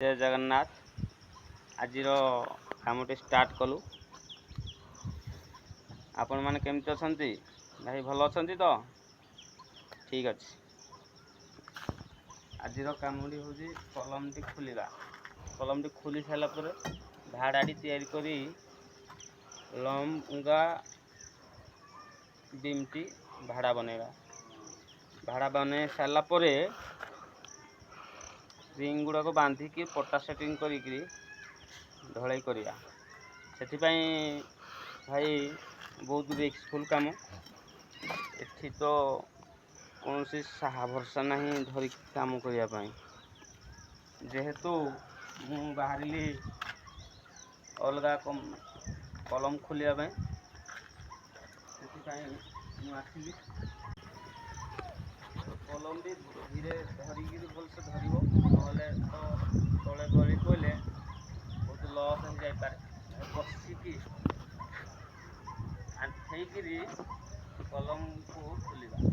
ଜୟ ଜଗନ୍ନାଥ। ଆଜିର କାମଟି ଷ୍ଟାର୍ଟ କଲୁ। ଆପଣମାନେ କେମିତି ଅଛନ୍ତି? ଭାଇ ଭଲ ଅଛନ୍ତି ତ? ଠିକ୍ ଅଛି। ଆଜିର କାମଟି ହେଉଛି କଲମଟି ଖୋଲିବା। କଲମଟି ଖୋଲି ସାରିଲା ପରେ ଭାଡ଼ାଟି ତିଆରି କରି ଲମ୍ବା ବିମ୍ଟି ଭାଡ଼ା ବନେଇବା। ଭାଡ଼ା ବନେଇ ସାରିଲା ପରେ ରିଙ୍ଗ ଗୁଡ଼ାକ ବାନ୍ଧିକି ପଟା ସେଟିଂ କରିକିରି ଢଳେଇ କରିବା। ସେଥିପାଇଁ ଭାଇ ବହୁତ ରିସ୍କଫୁଲ୍ କାମ। ଏଠି ତ କୌଣସି ସାହା ଭରସା ନାହିଁ ଧରିକି କାମ କରିବା ପାଇଁ। ଯେହେତୁ ମୁଁ ବାହାରିଲି ଅଲଗା କଲମ ଖୋଲିବା ପାଇଁ, ସେଥିପାଇଁ ମୁଁ ଆସିଲି। କଲମଟି ଧୀରେ ଧରିକିରି ଭଲସେ ଧରିବ, ନହେଲେ ତ ତଳେ ଗଳି ପଡ଼ିଲେ ବହୁତ ଲସ୍ ହେଇଯାଇପାରେ। ବସିକି ଆଣ୍ଠେଇକିରି କଲମକୁ ଖୋଲିବା।